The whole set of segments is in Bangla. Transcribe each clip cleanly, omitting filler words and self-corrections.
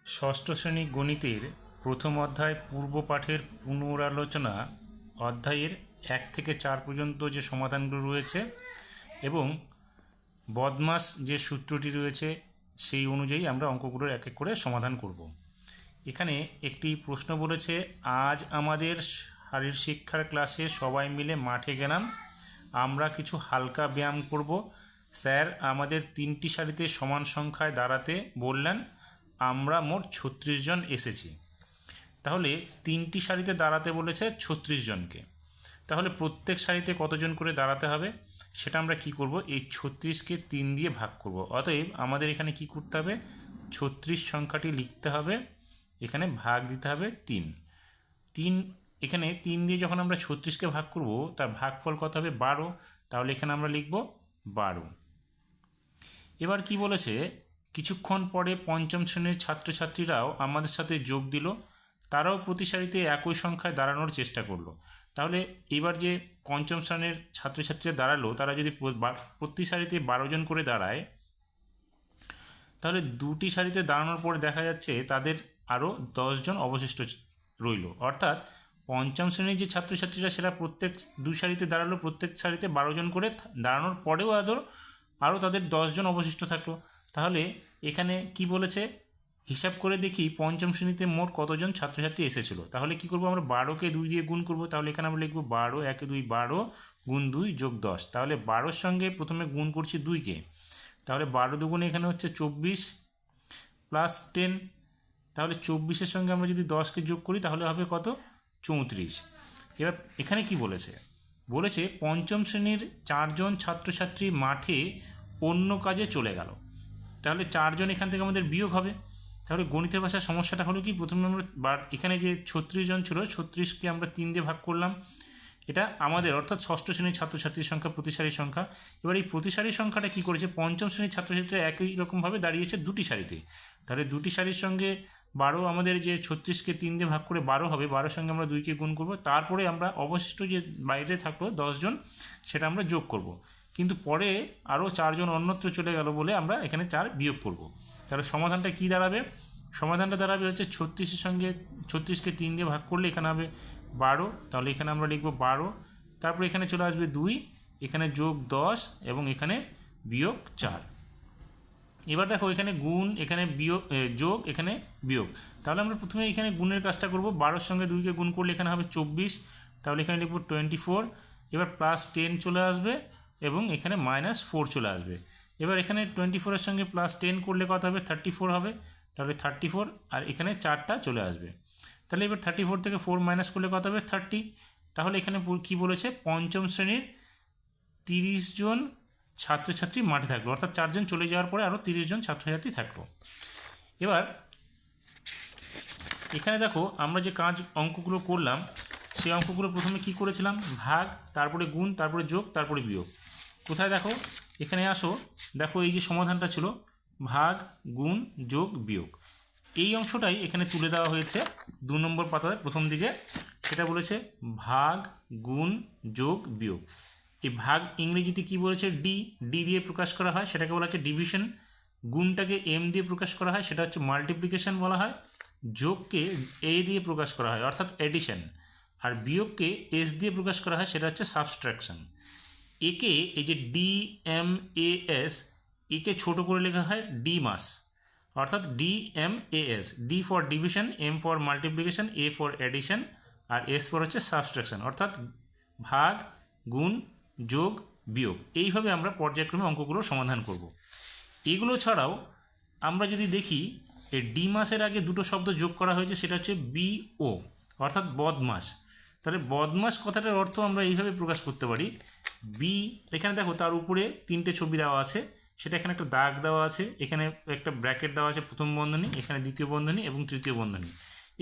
ষষ্ঠ শ্রেণী গণিতের প্রথম অধ্যায় পূর্ব পাঠের পুনরালোচনা অধ্যায়ের 1 থেকে 4 পর্যন্ত যে সমাধানগুলো রয়েছে এবং বদমাস যে সূত্রটি রয়েছে সেই অনুযায়ী আমরা অঙ্কগুলোর এক এক করে সমাধান করব। এখানে একটি প্রশ্ন বলেছে, আজ আমাদের শারীর শিক্ষার ক্লাসে সবাই মিলে মাঠে গেলাম। আমরা কিছু হালকা ব্যায়াম করব। স্যার আমাদের 3টি সারিতে সমান সংখ্যায় দাঁড়াতে বললেন। আমরা মোট 36 জন এসেছি। তাহলে 3টি সারিতে দাঁড়াতে বলেছে 36 জনকে। তাহলে প্রত্যেক সারিতে কতজন করে দাঁড়াতে হবে সেটা আমরা কি করব, এই 36কে 3 দিয়ে ভাগ করব। অতএব আমাদের এখানে কি করতে হবে, 36 সংখ্যাটি লিখতে হবে, এখানে ভাগ দিতে হবে 3। এখানে 3 দিয়ে যখন আমরা 36কে ভাগ করব তার ভাগফল কত হবে 12। তাহলে এখানে আমরা লিখব 12। এবার কি বলেছে, কিছুক্ষণ পরে পঞ্চম শ্রেণীর ছাত্রছাত্রীরাও আমাদের সাথে যোগ দিল। তারাও প্রতি সারিতে একই সংখ্যায় দাঁড়ানোর চেষ্টা করলো। তাহলে এবার যে পঞ্চম শ্রেণীর ছাত্রছাত্রীরা দাঁড়ালো, তারা যদি প্রতি সারিতে 12 জন করে দাঁড়ায়, তাহলে দুটি সারিতে দাঁড়ানোর পরে দেখা যাচ্ছে তাদের আরও 10 জন অবশিষ্ট রইল। অর্থাৎ পঞ্চম শ্রেণীর যে ছাত্রছাত্রীরা সেটা প্রত্যেক দুই সারিতে দাঁড়ালো, প্রত্যেক সারিতে 12 জন করে দাঁড়ানোর পরেও আরও তাদের 10 জন অবশিষ্ট থাকলো। তাহলে এখানে কি বলেছে, হিসাব করে দেখি পঞ্চম শ্রেণীতে মোট কতজন ছাত্রছাত্রী এসেছিলো। তাহলে কি করব, আমরা 12কে 2 দিয়ে গুণ করব। তাহলে এখানে আমরা লিখব 12 1 2 12 গুণ 2 যোগ 10। তাহলে 12-র সঙ্গে প্রথমে গুণ করছি 2কে। তাহলে 12 দুগুণে এখানে হচ্ছে 24 প্লাস 10। তাহলে 24-এর সঙ্গে আমরা যদি 10কে যোগ করি তাহলে হবে কত, 34। এবার এখানে কি বলেছে, পঞ্চম শ্রেণীর 4 জন ছাত্রছাত্রী মাঠে অন্য কাজে চলে গেল। তাহলে 4 জন এখান থেকে আমাদের বিয়োগ হবে। তাহলে গণিতের ভাষার সমস্যাটা হলো কি, প্রথমে আমরা এখানে যে 36 জন ছিল, 36কে আমরা 3 দিয়ে ভাগ করলাম। এটা আমাদের অর্থাৎ ষষ্ঠ শ্রেণীর ছাত্রছাত্রীর সংখ্যা, প্রতিসারীর সংখ্যা। এবার এই প্রতিসারীর সংখ্যাটা কি করেছে, পঞ্চম শ্রেণীর ছাত্রছাত্রীরা একই রকমভাবে দাঁড়িয়েছে দুটি সারিতে। তাহলে দুটি সারির সঙ্গে 12, আমাদের যে 36কে 3 দিয়ে ভাগ করে 12 হবে, 12-র সঙ্গে আমরা 2কে গুণ করব। তারপরে আমরা অবশিষ্ট যে বাইরে থাকলো 10 জন, সেটা আমরা যোগ করব। কিন্তু পরে আরও 4 জন অন্যত্র চলে গেল বলে আমরা এখানে 4 বিয়োগ করব। তাহলে সমাধানটা কি দাঁড়াবে, সমাধানটা দাঁড়াবে হচ্ছে 36-এর সঙ্গে 36কে 3 দিয়ে ভাগ করলে এখানে হবে 12। তাহলে এখানে আমরা লিখব 12। তারপরে এখানে চলে আসবে 2, এখানে যোগ 10 এবং এখানে বিয়োগ 4। এবার দেখো এখানে গুণ, এখানে বিয়োগ, যোগ, এখানে বিয়োগ। তাহলে আমরা প্রথমে এখানে গুণের কাজটা করব। 12-র সঙ্গে 2কে গুণ করলে এখানে হবে 24। তাহলে এখানে লিখব 24। এবার প্লাস 10 চলে আসবে এবং এখানে -4 চলে আসবে। এবার এখানে 24-এর সঙ্গে প্লাস 10 করলে কত হবে, 34 হবে। তাহলে 34 আর এখানে 4টা চলে আসবে। তাহলে এবার 34 থেকে 4 মাইনাস করলে কত হবে, 30। তাহলে এখানে কি বলেছে, পঞ্চম শ্রেণীর 30 জন ছাত্রছাত্রী মাঠে থাকলো, অর্থাৎ 4 জন চলে যাওয়ার পরে আরও 30 জন ছাত্রছাত্রী থাকলো। এবার এখানে দেখো আমরা যে অঙ্কগুলো করলাম, সেই অঙ্কগুলো প্রথমে কি করেছিলাম, ভাগ, তারপরে গুণ, তারপরে যোগ, তারপরে বিয়োগ। কোথায় দেখো, এখানে আসো, দেখো এই যে সমাধানটা ছিল ভাগ, গুণ, যোগ, বিয়োগ, এই অংশটাই এখানে তুলে দেওয়া হয়েছে 2 নম্বর পাতায় প্রথম দিকে। সেটা বলেছে ভাগ, গুণ, যোগ, বিয়োগ। এই ভাগ ইংরেজিতে কি বলেছে, ডি দিয়ে প্রকাশ করা হয়, সেটাকে বলা হচ্ছে ডিভিশন। গুণটাকে এম দিয়ে প্রকাশ করা হয়, সেটা হচ্ছে মাল্টিপ্লিকেশন বলা হয়। যোগকে এ দিয়ে প্রকাশ করা হয়, অর্থাৎ এডিশন। আর বিয়োগকে এস দিয়ে প্রকাশ করা হয়, সেটা হচ্ছে সাবস্ট্রাকশন। একে এই যে DMAS, একে ছোট করে লেখা হয় ডি মাস, অর্থাৎ DMAS। D for division, M for multiplication, A for addition, আর এস ফর হচ্ছে সাবস্ট্রাকশন, অর্থাৎ ভাগ, গুণ, যোগ, বিয়োগ। এইভাবে আমরা পর্যায়ক্রমে অঙ্কগুলোর সমাধান করব। এগুলো ছাড়াও আমরা যদি দেখি, এই ডি মাসের আগে দুটো শব্দ যোগ করা হয়েছে, সেটা হচ্ছে BO, অর্থাৎ বদমাস। তাহলে বদমাস কথাটার অর্থ আমরা এইভাবে প্রকাশ করতে পারি, এখানে দেখো তার উপরে 3টে ছবি দেওয়া আছে, সেটা এখানে একটা দাগ দেওয়া আছে, এখানে একটা ব্র্যাকেট দেওয়া আছে, প্রথম বন্ধনী, এখানে দ্বিতীয় বন্ধনী এবং তৃতীয় বন্ধনী।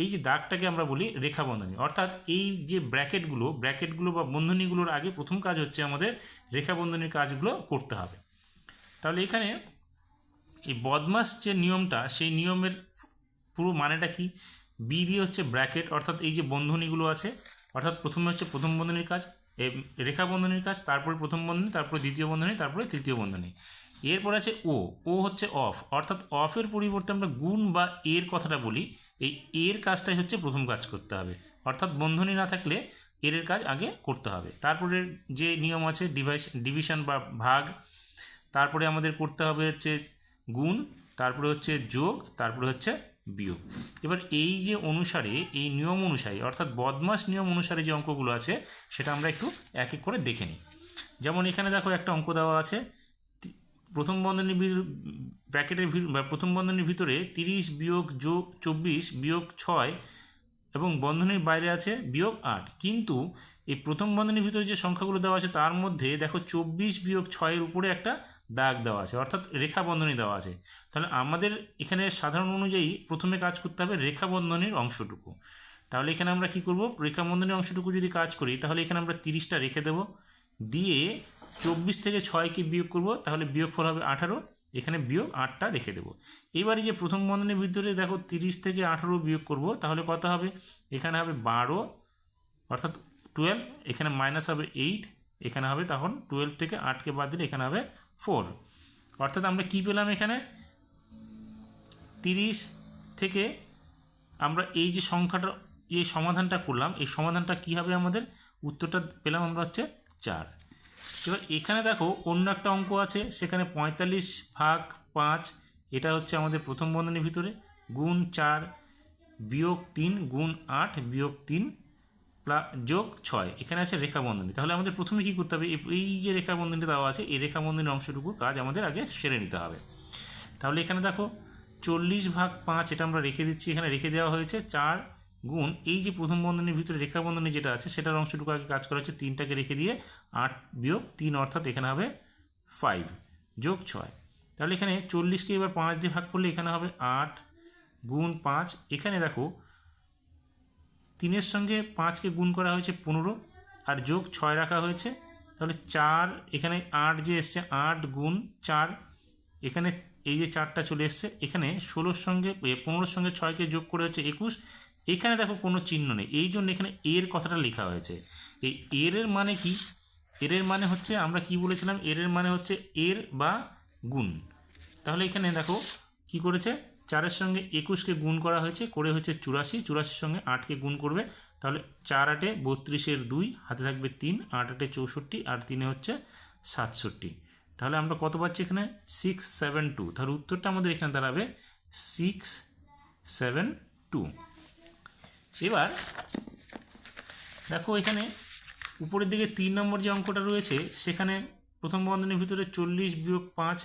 এই যে দাগটাকে আমরা বলি রেখা বন্ধনী। অর্থাৎ এই যে ব্র্যাকেটগুলো বা বন্ধনীগুলোর আগে প্রথম কাজ হচ্ছে আমাদের রেখা বন্ধনীর কাজগুলো করতে হবে। তাহলে এখানে এই বদমাস যে নিয়মটা, সেই নিয়মের পুরো মানেটা কি, বি দিয়ে হচ্ছে ব্র্যাকেট, অর্থাৎ এই যে বন্ধনীগুলো আছে, অর্থাৎ প্রথমে হচ্ছে প্রথম বন্ধনীর কাজ, রেখা বন্ধনীর কাজ, তারপরে প্রথম বন্ধনী, তারপরে দ্বিতীয় বন্ধনী, তারপরে তৃতীয় বন্ধনী। এরপর আছে ও, ও হচ্ছে অফ, অর্থাৎ অফের পরিবর্তে আমরা গুণ বা এর কথাটা বলি। এই এর কাজটাই হচ্ছে প্রথম কাজ করতে হবে, অর্থাৎ বন্ধনী না থাকলে এর কাজ আগে করতে হবে। তারপরে যে নিয়ম আছে ডিভিশন বা ভাগ, তারপরে আমাদের করতে হবে হচ্ছে গুণ, তারপরে হচ্ছে যোগ, তারপরে হচ্ছে বিয়োগ। এবার এই যে অনুসারে, এই নিয়ম অনুসারে অর্থাৎ বদমাস নিয়ম অনুসারে যে অঙ্কগুলো আছে সেটা আমরা একটু এক এক করে দেখে নিই। যেমন এখানে দেখো একটা অঙ্ক দেওয়া আছে, প্রথম বন্ধনীর ব্র্যাকেটের প্রথম বন্ধনীর ভিতরে 30 বিয়োগ 24 বিয়োগ 6 এবং বন্ধনীর বাইরে আছে বিয়োগ 8। কিন্তু এই প্রথম বন্ধনীর ভিতরে যে সংখ্যাগুলো দেওয়া আছে তার মধ্যে দেখো 24 বিয়োগ 6-এর উপরে একটা দাগ দেওয়া আছে, অর্থাৎ রেখা বন্ধনী দেওয়া আছে। তাহলে আমাদের এখানে সাধারণ অনুযায়ী প্রথমে কাজ করতে হবে রেখা বন্ধনীর অংশটুকু। তাহলে এখানে আমরা কি করব, রেখা বন্ধনীর অংশটুকু যদি কাজ করি তাহলে এখানে আমরা 30টা রেখে দেব, দিয়ে 24 থেকে 6কে বিয়োগ করব, তাহলে বিয়োগফল হবে 18, এখানে বিয়োগ 8টা রেখে দেবো। এবারে যে প্রথম বন্ধনীর ভিতরে দেখো 30 থেকে 18 বিয়োগ করব, তাহলে কত হবে, এখানে হবে 12 অর্থাৎ 12, এখানে মাইনাস হবে 8, এখানে হবে তখন 12 থেকে 8কে বাদ দিলে এখানে হবে 4। অর্থাৎ আমরা কি পেলাম, এখানে 30 থেকে আমরা এই যে সংখ্যাটা, এই সমাধানটা করলাম, এই সমাধানটা কী হবে, আমাদের উত্তরটা পেলাম আমরা হচ্ছে 4। এবার এখানে দেখো অন্য একটা অঙ্ক আছে, সেখানে 45 ভাগ 5, এটা হচ্ছে আমাদের প্রথম বন্ধনীর ভিতরে, গুণ 4 বিয়োগ 3 গুণ 8 বিয়োগ 3 যোগ 6, এখানে আছে রেখা বন্ধনী। তাহলে আমাদের প্রথমে কী করতে হবে, এই যে রেখা বন্ধনীটা দেওয়া আছে এই রেখা বন্ধনীর অংশটুকুর কাজ আমাদের আগে সেরে নিতে হবে। তাহলে এখানে দেখো 40 ভাগ 5, এটা আমরা রেখে দিচ্ছি, এখানে রেখে দেওয়া হয়েছে 4 গুণ এই যে প্রথম বন্ধনীর ভিতরে রেখা বন্ধনী যেটা আছে সেটার অংশটুকু আগে কাজ করা হচ্ছে, 3টাকে রেখে দিয়ে 8 বিয়োগ 3 অর্থাৎ এখানে হবে 5 যোগ 6। তাহলে এখানে 40কে এবার 5 দিয়ে ভাগ করলে এখানে হবে 8 গুণ 5, এখানে দেখো 3-এর সঙ্গে 5কে গুণ করা হয়েছে 15 আর যোগ 6 রাখা হয়েছে, তাহলে 4, এখানে 8 যে এসছে 8 গুণ 4, এখানে এই যে 4টা চলে এসছে, এখানে 15-র সঙ্গে 6কে যোগ করে হচ্ছে 21। এখানে দেখো কোনো চিহ্ন নেই, এই জন্য এখানে এর কথাটা লেখা হয়েছে। এই এর মানে কি, এর মানে হচ্ছে আমরা কি বলেছিলাম, এর মানে হচ্ছে এর বা গুণ। তাহলে এখানে দেখো কি করেছে, 4-এর সঙ্গে 21কে গুণ করা হয়েছে, করে হচ্ছে 84, 84-র সঙ্গে 8কে গুণ করবে, তাহলে 4 8 32-এর 2, হাতে থাকবে 3, 8 8 64 আর 3 হচ্ছে 67। তাহলে আমরা কত পাচ্ছি এখানে 672, তাহলে উত্তরটা আমাদের এখানে দাঁড়াবে 672। এবার দেখো এখানে উপরের দিকে 3 নম্বর যে অঙ্কটা রয়েছে সেখানে প্রথম বন্ধনীর ভিতরে 40 বিয়োগ 5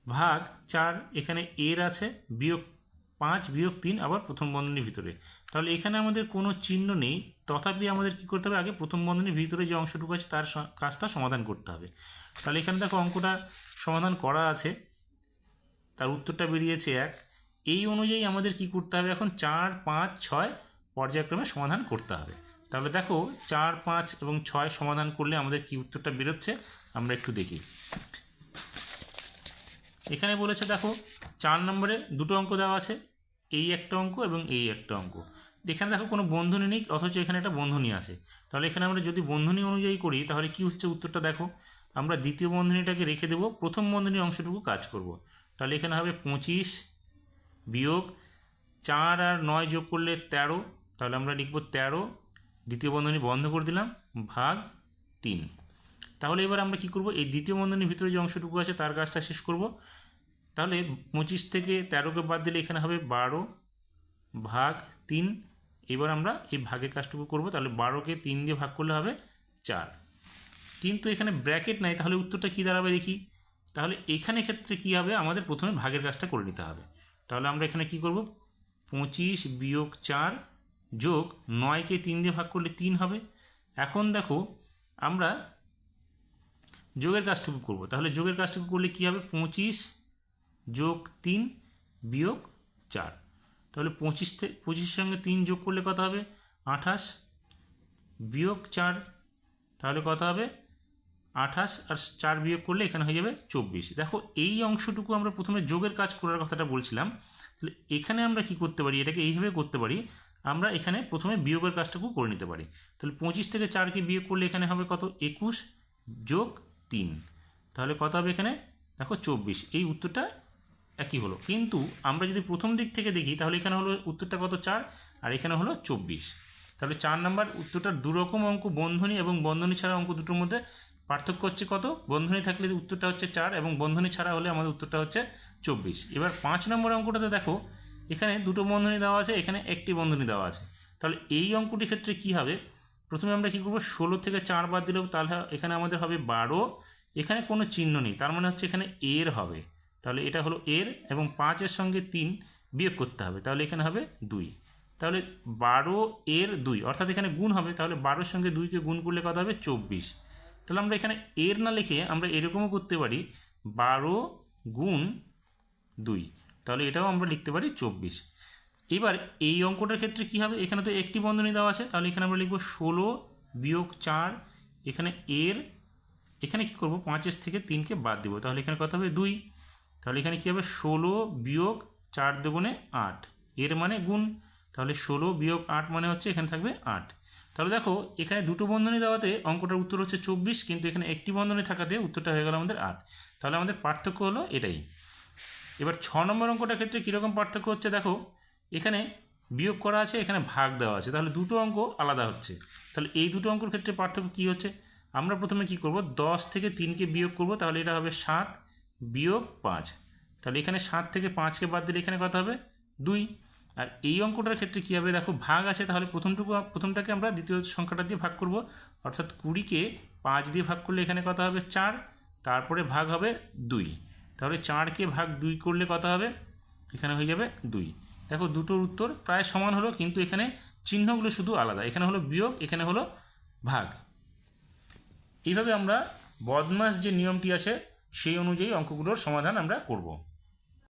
ভাগ 4, এখানে এর আছে বিয়োগ 5 বিয়োগ 3 আবার প্রথম বন্ধনীর ভিতরে। তাহলে এখানে আমাদের কোনো চিহ্ন নেই, তথাপি আমাদের কী করতে হবে, আগে প্রথম বন্ধনীর ভিতরে যে অংশটুকু আছে তার কাজটা সমাধান করতে হবে। তাহলে এখানে দেখো অঙ্কটা সমাধান করা আছে, তার উত্তরটা বেরিয়েছে 1। এই অনুযায়ী আমাদের কি করতে হবে, এখন 4 5 6 পর্যায়ক্রমে সমাধান করতে হবে। তাহলে দেখো 4 5 এবং 6 সমাধান করলে আমাদের কি উত্তরটা বেরোচ্ছে আমরা একটু দেখি। এখানে বলেছে দেখো 4 নম্বরে দুটো অঙ্ক দেওয়া আছে, এই একটা অঙ্ক এবং এই একটা অঙ্ক। এখানে দেখো কোনো বন্ধনী নেই, অথচ এখানে একটা বন্ধনী আছে। তাহলে এখানে আমরা যদি বন্ধনী অনুযায়ী করি তাহলে কি হচ্ছে উত্তরটা দেখো, আমরা দ্বিতীয় বন্ধনীটাকে রেখে দেবো, প্রথম বন্ধনীর অংশটুকু কাজ করব। তাহলে এখানে হবে 25 বিয়োগ 4 আর 9 যোগ করলে 13, তাহলে আমরা লিখব 13, দ্বিতীয় বন্ধনী বন্ধ করে দিলাম, ভাগ 3। তাহলে এবার আমরা কি করব, এই দ্বিতীয় বন্ধনীর ভিতরে যে অংশটুকু আছে তার কাজটা শেষ করব। তাহলে 25 থেকে 13কে বাদ দিলে এখানে হবে 12 ভাগ 3। এবার আমরা এই ভাগের কাজটুকু করব, তাহলে 12কে 3 দিয়ে ভাগ করলে হবে 4। কিন্তু এখানে ব্র্যাকেট নাই, তাহলে উত্তরটা কী দাঁড়াবে দেখি। তাহলে এখানে ক্ষেত্রে কী হবে, আমাদের প্রথমে ভাগের কাজটা করে নিতে হবে। তাহলে আমরা এখানে কি করব, 25 বিয়োগ 4 যোগ 9কে 3 দিয়ে ভাগ করলে 3 হবে। এখন দেখো আমরা যোগের কাজটুকু করব, তাহলে যোগের কাজটুকু করলে কী হবে, 25 যোগ 3 বিয়োগ 4, তাহলে 25-এর সঙ্গে 3 যোগ করলে কত হবে 28 বিয়োগ 4, তাহলে কত হবে 28 আর 4 বিয়োগ করলে এখানে হয়ে যাবে 24। দেখো এই অংশটুকু আমরা প্রথমে যোগের কাজ করার কথাটা বলছিলাম, তাহলে এখানে আমরা কি করতে পারি, এটাকে এইভাবে করতে পারি, আমরা এখানে প্রথমে বিয়োগের কাজটুকু করে নিতে পারি। তাহলে 25 থেকে 4কে বিয়োগ করলে এখানে হবে কত 21 যোগ 3, তাহলে কত হবে এখানে দেখো 24। এই উত্তরটা একই হলো, কিন্তু আমরা যদি প্রথম দিক থেকে দেখি তাহলে এখানে হলো উত্তরটা কত 4 আর এখানে হলো 24। তাহলে 4 নাম্বার উত্তরটা দুরকম অঙ্ক, বন্ধনী এবং বন্ধনী ছাড়া অঙ্ক দুটোর মধ্যে পার্থক্য হচ্ছে কত, বন্ধনী থাকলে উত্তরটা হচ্ছে 4 এবং বন্ধনী ছাড়া হলে আমাদের উত্তরটা হচ্ছে 24। এবার 5 নম্বর অঙ্কটাতে দেখো এখানে দুটো বন্ধনী দেওয়া আছে, এখানে একটি বন্ধনী দেওয়া আছে। তাহলে এই অঙ্কটির ক্ষেত্রে কি হবে, প্রথমে আমরা কী করবো, 16 থেকে 4 বাদ দিলেও তাহলে এখানে আমাদের হবে 12। এখানে কোনো চিহ্ন নেই, তার মানে হচ্ছে এখানে এর হবে, তাহলে এটা হলো এর, এবং 5-এর সঙ্গে 3 বিয়োগ করতে হবে, তাহলে এখানে হবে 2। তাহলে 12 এর 2 অর্থাৎ এখানে গুণ হবে, তাহলে 12-এর সঙ্গে 2কে গুণ করলে কত হবে 24। তাহলে আমরা এখানে এর না লিখে আমরা এরকমও করতে পারি 12 গুণ 2, তাহলে এটাও আমরা লিখতে পারি 24। এবার এই অঙ্কটার ক্ষেত্রে কি হবে, এখানে তো একটি বন্ধনী দেওয়া আছে, তাহলে এখানে আমরা লিখব 16 বিয়োগ 4, এখানে এর, এখানে কি করব 5-এর থেকে 3কে বাদ দেবো, তাহলে এখানে কত হবে 2। তাহলে এখানে কী হবে 16 বিয়োগ 4 দুগুণে 8, এর মানে গুণ, তাহলে 16 বিয়োগ 8 মানে হচ্ছে এখানে থাকবে 8। তাহলে দেখো এখানে দুটো বন্ধনী দেওয়াতে অঙ্কটার উত্তর হচ্ছে 24, কিন্তু এখানে একটি বন্ধনী থাকাতে উত্তরটা হয়ে গেল আমাদের 8। তাহলে আমাদের পার্থক্য হলো এটাই। এবার 6 নম্বর অঙ্কটার ক্ষেত্রে কীরকম পার্থক্য হচ্ছে দেখো, এখানে বিয়োগ করা আছে, এখানে ভাগ দেওয়া আছে, তাহলে দুটো অঙ্ক আলাদা হচ্ছে। তাহলে এই দুটো অঙ্কের ক্ষেত্রে পার্থক্য কী হচ্ছে, আমরা প্রথমে কি করব, 10 থেকে 3কে বিয়োগ করব, তাহলে এটা হবে 7 বিয়োগ 5, তাহলে এখানে 7 থেকে 5কে বাদ দিলে এখানে কত হবে 2। আর এই অঙ্কটার ক্ষেত্রে কী হবে দেখো, ভাগ আছে, তাহলে প্রথমটাকে আমরা দ্বিতীয় সংখ্যাটা দিয়ে ভাগ করব, অর্থাৎ 20কে 5 দিয়ে ভাগ করলে এখানে কত হবে 4, তারপরে ভাগ হবে 2, তাহলে 4কে ভাগ 2 করলে কত হবে, এখানে হয়ে যাবে 2। দেখো দুটোর উত্তর প্রায় সমান হলো, কিন্তু এখানে চিহ্নগুলো শুধু আলাদা, এখানে হলো বিয়োগ, এখানে হলো ভাগ। এইভাবে আমরা বদমাস যে নিয়মটি আছে সেই অনুযায়ী অঙ্কগুলোর সমাধান আমরা করব।